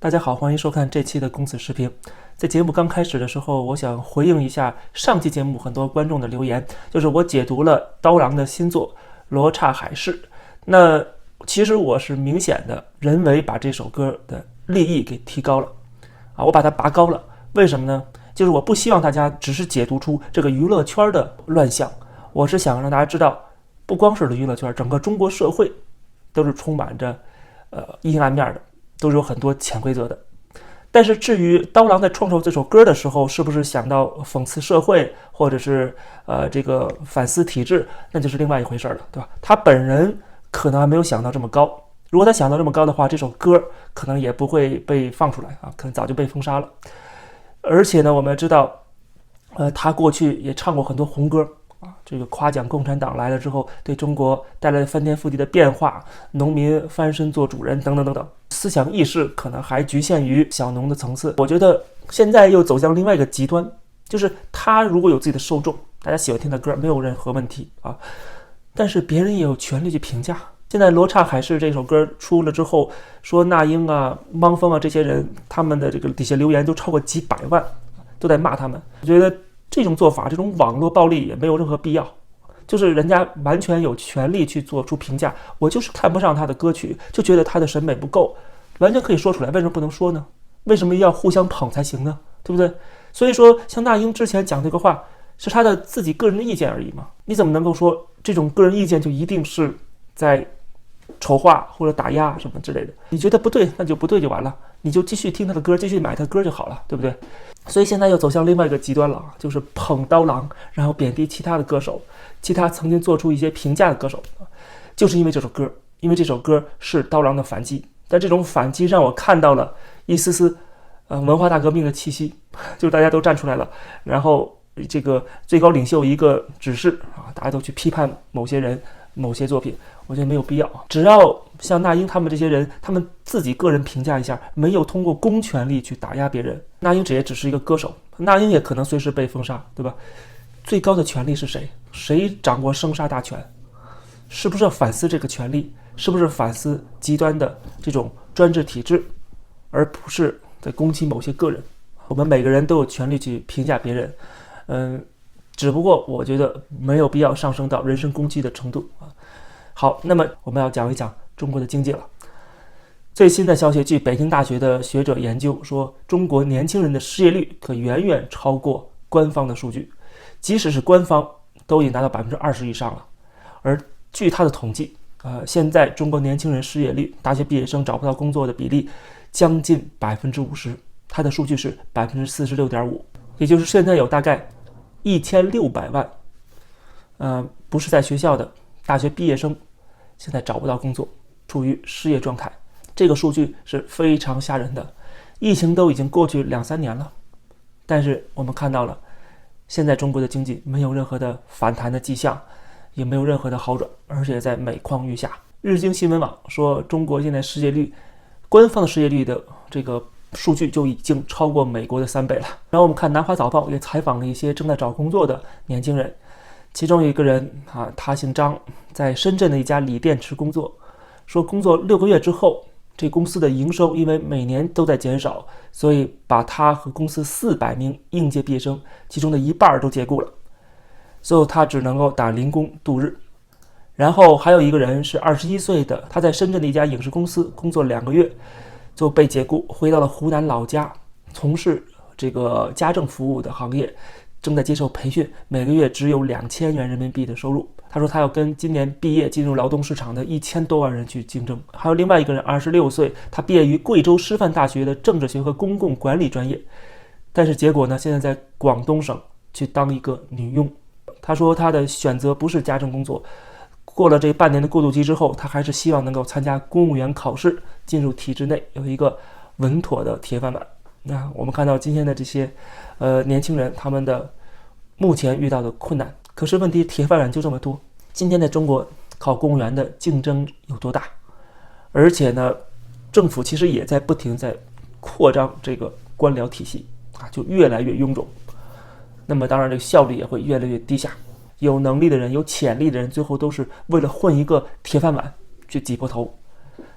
大家好，欢迎收看这期的公子视频。在节目刚开始的时候，我想回应一下上期节目很多观众的留言，就是我解读了刀郎的新作《罗刹海市》。那其实我是明显的人为把这首歌的立意给提高了我把它拔高了。为什么呢？就是我不希望大家只是解读出这个娱乐圈的乱象，我是想让大家知道，不光是娱乐圈，整个中国社会都是充满着阴暗面的，都是有很多潜规则的。但是至于刀郎在创作这首歌的时候，是不是想到讽刺社会，或者是这个反思体制，那就是另外一回事了，对吧？他本人可能还没有想到这么高。如果他想到这么高的话，这首歌可能也不会被放出来可能早就被封杀了。而且呢，我们知道，他过去也唱过很多红歌这个夸奖共产党来了之后对中国带来翻天覆地的变化，农民翻身做主人等等等等，思想意识可能还局限于小农的层次。我觉得现在又走向另外一个极端，就是他如果有自己的受众，大家喜欢听的歌没有任何问题但是别人也有权利去评价。现在《罗刹海市》这首歌出了之后，说那英汪峰这些人，他们的这个底下留言都超过几百万，都在骂他们。我觉得这种做法，这种网络暴力也没有任何必要，就是人家完全有权利去做出评价。我就是看不上他的歌曲，就觉得他的审美不够，完全可以说出来，为什么不能说呢？为什么要互相捧才行呢？对不对？所以说，像那英之前讲这个话，是他的自己个人的意见而已嘛。你怎么能够说这种个人意见就一定是在丑化或者打压什么之类的？你觉得不对，那就不对就完了，你就继续听他的歌，继续买他的歌就好了，对不对？所以现在又走向另外一个极端了，就是捧刀郎，然后贬低其他的歌手，其他曾经做出一些评价的歌手，就是因为这首歌，因为这首歌是刀郎的反击。但这种反击让我看到了一丝丝文化大革命的气息，就是大家都站出来了，然后这个最高领袖一个指示大家都去批判某些人某些作品，我觉得没有必要。只要像那英他们这些人，他们自己个人评价一下，没有通过公权力去打压别人。那英也只是一个歌手，那英也可能随时被封杀，对吧？最高的权力是谁？谁掌握生杀大权？是不是要反思这个权力？是不是反思极端的这种专制体制，而不是在攻击某些个人？我们每个人都有权利去评价别人，只不过我觉得没有必要上升到人身攻击的程度好，那么我们要讲一讲中国的经济了。最新的消息，据北京大学的学者研究说，中国年轻人的失业率可远远超过官方的数据，即使是官方都已经达到20%以上了。而据他的统计，现在中国年轻人失业率，大学毕业生找不到工作的比例将近50%，他的数据是46.5%，也就是现在有大概1600万，不是在学校的大学毕业生现在找不到工作，处于失业状态。这个数据是非常吓人的。疫情都已经过去2-3年了，但是我们看到了，现在中国的经济没有任何的反弹的迹象，也没有任何的好转，而且在每况愈下。日经新闻网说，中国现在失业率，官方的失业率的这个数据就已经超过美国的3倍了。然后我们看南华早报也采访了一些正在找工作的年轻人，其中有一个人他姓张，在深圳的一家锂电池工作，说工作6个月之后，这公司的营收因为每年都在减少，所以把他和公司400名应届毕业生其中的一半都解雇了，所以他只能够打零工度日。然后还有一个人是21岁的，他在深圳的一家影视公司工作2个月就被解雇，回到了湖南老家，从事这个家政服务的行业，正在接受培训，每个月只有2000元人民币的收入。他说他要跟今年毕业进入劳动市场的1000多万人去竞争。还有另外一个人26岁，他毕业于贵州师范大学的政治学和公共管理专业，但是结果呢，现在在广东省去当一个女佣。他说他的选择不是家政工作，过了这半年的过渡期之后，他还是希望能够参加公务员考试，进入体制内，有一个稳妥的铁饭碗。那我们看到今天的这些年轻人，他们的目前遇到的困难，可是问题铁饭碗就这么多。今天在中国考公务员的竞争有多大？而且呢，政府其实也在不停在扩张这个官僚体系就越来越臃肿。那么当然这个效率也会越来越低下。有能力的人，有潜力的人，最后都是为了混一个铁饭碗去挤破头。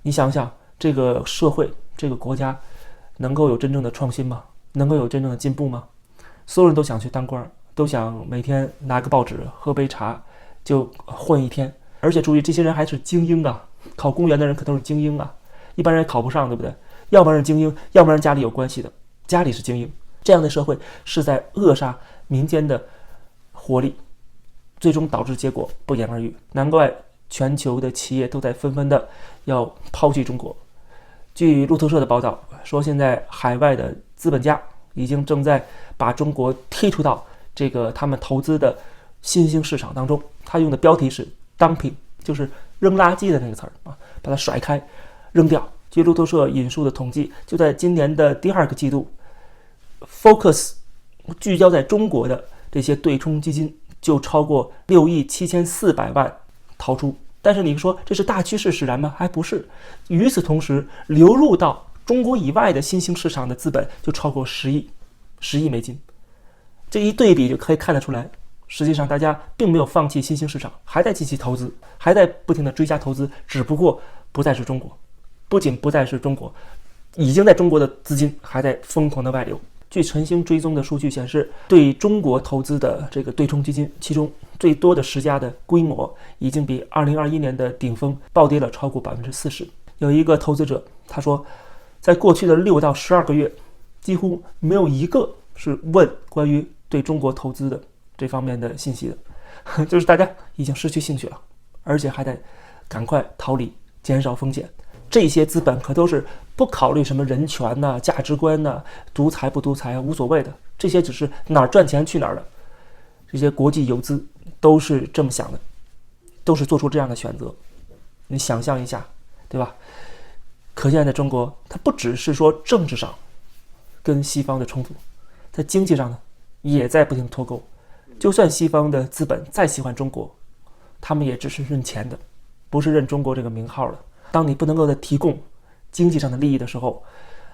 你想想，这个社会，这个国家能够有真正的创新吗？能够有真正的进步吗？所有人都想去当官，都想每天拿个报纸喝杯茶就混一天。而且注意，这些人还是精英啊，考公务员的人可都是精英啊，一般人也考不上，对不对？要不然是精英，要不然家里有关系的，家里是精英。这样的社会是在扼杀民间的活力，最终导致结果不言而喻。难怪全球的企业都在纷纷的要抛弃中国。据路透社的报道说，现在海外的资本家已经正在把中国踢出到这个他们投资的新兴市场当中。他用的标题是 dumping， 就是扔垃圾的那个词儿啊，把它甩开扔掉。据路透社引述的统计，就在今年的第2个季度 ，Focus 聚焦在中国的这些对冲基金就超过6亿7400万逃出。但是你说这是大趋势使然吗？还不是。与此同时，流入到中国以外的新兴市场的资本就超过10亿美金。这一对比就可以看得出来，实际上大家并没有放弃新兴市场，还在积极投资，还在不停的追加投资，只不过不再是中国。不仅不再是中国，已经在中国的资金还在疯狂的外流。据晨星追踪的数据显示，对中国投资的这个对冲基金，其中最多的10家的规模已经比2021年的顶峰暴跌了超过40%。有一个投资者他说，在过去的6到12个月，几乎没有一个是问关于对中国投资的这方面的信息的，就是大家已经失去兴趣了，而且还得赶快逃离，减少风险。这些资本可都是不考虑什么人权呐、价值观呐、独裁不独裁无所谓的，这些只是哪儿赚钱去哪儿的。这些国际游资都是这么想的，都是做出这样的选择。你想象一下，对吧？可见在中国，它不只是说政治上跟西方的冲突，在经济上呢，也在不停脱钩。就算西方的资本再喜欢中国，他们也只是认钱的，不是认中国这个名号的。当你不能够再提供经济上的利益的时候，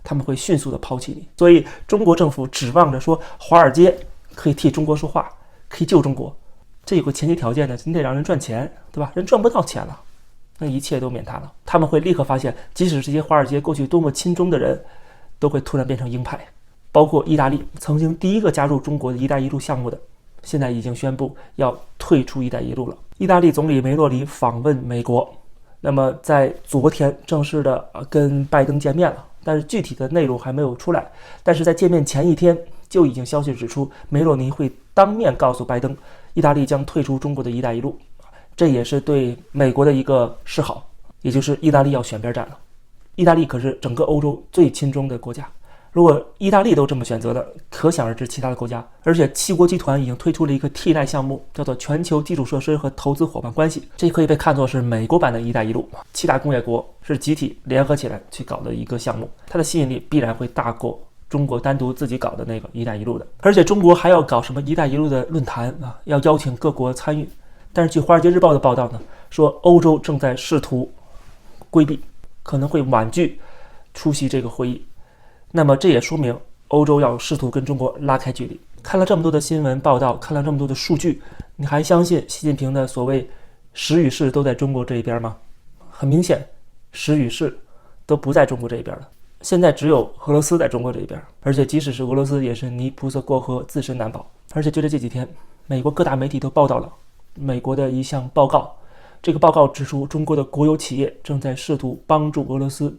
他们会迅速的抛弃你。所以中国政府指望着说华尔街可以替中国说话，可以救中国，这有个前提条件呢，你得让人赚钱，对吧？人赚不到钱了，那一切都免谈了。他们会立刻发现，即使这些华尔街过去多么亲中的人，都会突然变成鹰派。包括意大利曾经第一个加入中国的一带一路项目的，现在已经宣布要退出一带一路了。意大利总理梅洛尼访问美国，那么在昨天正式的跟拜登见面了，但是具体的内容还没有出来。但是在见面前一天就已经消息指出，梅洛尼会当面告诉拜登，意大利将退出中国的一带一路，这也是对美国的一个示好，也就是意大利要选边站了。意大利可是整个欧洲最亲中的国家，如果意大利都这么选择了，可想而知其他的国家。而且七国集团已经推出了一个替代项目，叫做全球基础设施和投资伙伴关系，这可以被看作是美国版的一带一路。七大工业国是集体联合起来去搞的一个项目，它的吸引力必然会大过中国单独自己搞的那个一带一路的。而且中国还要搞什么一带一路的论坛啊，要邀请各国参与。但是据华尔街日报的报道呢，说欧洲正在试图规避，可能会婉拒出席这个会议。那么这也说明欧洲要试图跟中国拉开距离。看了这么多的新闻报道，看了这么多的数据，你还相信习近平的所谓时与势都在中国这一边吗？很明显，时与势都不在中国这一边了。现在只有俄罗斯在中国这一边，而且即使是俄罗斯，也是泥菩萨过河，自身难保。而且就在这几天，美国各大媒体都报道了美国的一项报告，这个报告指出，中国的国有企业正在试图帮助俄罗斯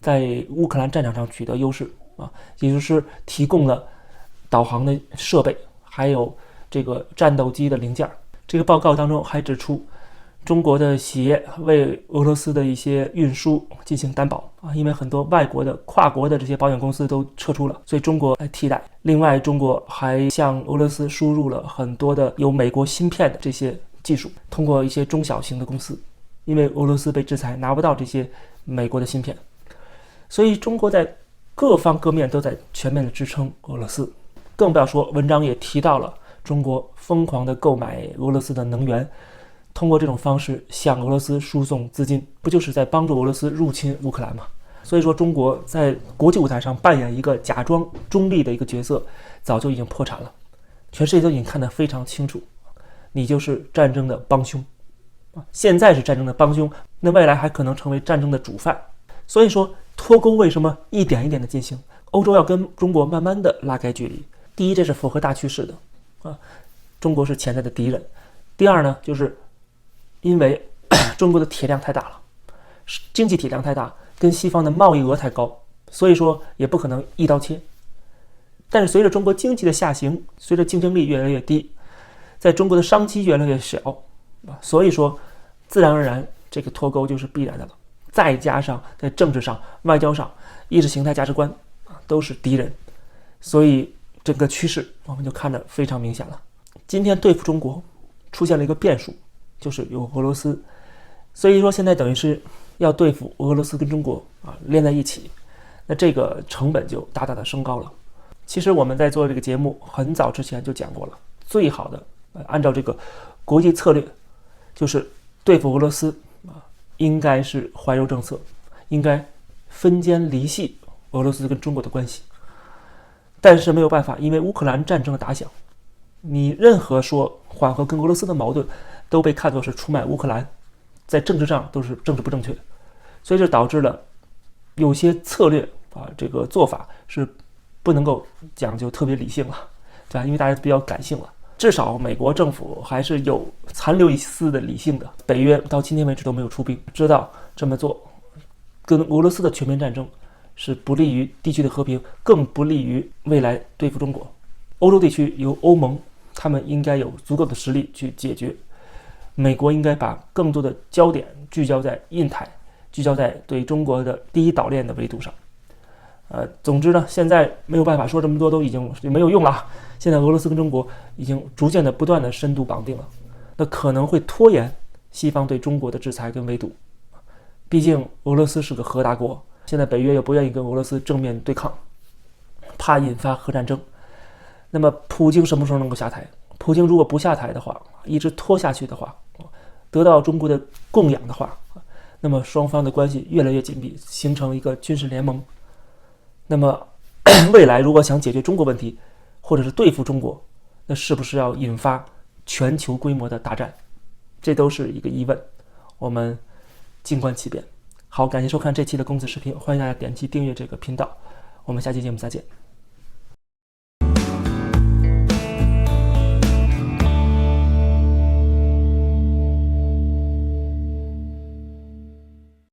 在乌克兰战场上取得优势啊，也就是提供了导航的设备，还有这个战斗机的零件。这个报告当中还指出，中国的企业为俄罗斯的一些运输进行担保啊，因为很多外国的跨国的这些保险公司都撤出了，所以中国来替代。另外，中国还向俄罗斯输入了很多的有美国芯片的这些技术，通过一些中小型的公司，因为俄罗斯被制裁，拿不到这些美国的芯片。所以中国在各方各面都在全面的支撑俄罗斯，更不要说文章也提到了中国疯狂的购买俄罗斯的能源，通过这种方式向俄罗斯输送资金，不就是在帮助俄罗斯入侵乌克兰吗？所以说中国在国际舞台上扮演一个假装中立的一个角色，早就已经破产了，全世界都已经看得非常清楚，你就是战争的帮凶，现在是战争的帮凶，那未来还可能成为战争的主犯。所以说脱钩为什么一点一点的进行？欧洲要跟中国慢慢的拉开距离。第一，这是符合大趋势的啊，中国是潜在的敌人。第二呢，就是因为中国的体量太大了，经济体量太大，跟西方的贸易额太高，所以说也不可能一刀切。但是随着中国经济的下行，随着竞争力越来越低，在中国的商机越来越小，所以说自然而然这个脱钩就是必然的了。再加上在政治上、外交上、意识形态价值观都是敌人，所以整个趋势我们就看得非常明显了。今天对付中国出现了一个变数，就是有俄罗斯，所以说现在等于是要对付俄罗斯跟中国连在一起，那这个成本就大大的升高了。其实我们在做这个节目很早之前就讲过了，最好的按照这个国际策略，就是对付俄罗斯应该是怀柔政策，应该分间离析俄罗斯跟中国的关系。但是没有办法，因为乌克兰战争的打响，你任何说缓和跟俄罗斯的矛盾都被看作是出卖乌克兰，在政治上都是政治不正确，所以这导致了有些策略这个做法是不能够讲究特别理性了，对吧？因为大家比较感性了。至少美国政府还是有残留一丝的理性的。北约到今天为止都没有出兵，知道这么做跟俄罗斯的全面战争是不利于地区的和平，更不利于未来对付中国。欧洲地区由欧盟，他们应该有足够的实力去解决。美国应该把更多的焦点聚焦在印太，聚焦在对中国的第一岛链的维度上。总之呢，现在没有办法说这么多都已经没有用了。现在俄罗斯跟中国已经逐渐的不断的深度绑定了，那可能会拖延西方对中国的制裁跟围堵。毕竟俄罗斯是个核大国，现在北约又不愿意跟俄罗斯正面对抗，怕引发核战争。那么普京什么时候能够下台？普京如果不下台的话，一直拖下去的话，得到中国的供养的话，那么双方的关系越来越紧密，形成一个军事联盟。那么未来如果想解决中国问题，或者是对付中国，那是不是要引发全球规模的大战？这都是一个疑问，我们静观其变。好，感谢收看这期的公子视频，欢迎大家点击订阅这个频道，我们下期节目再见。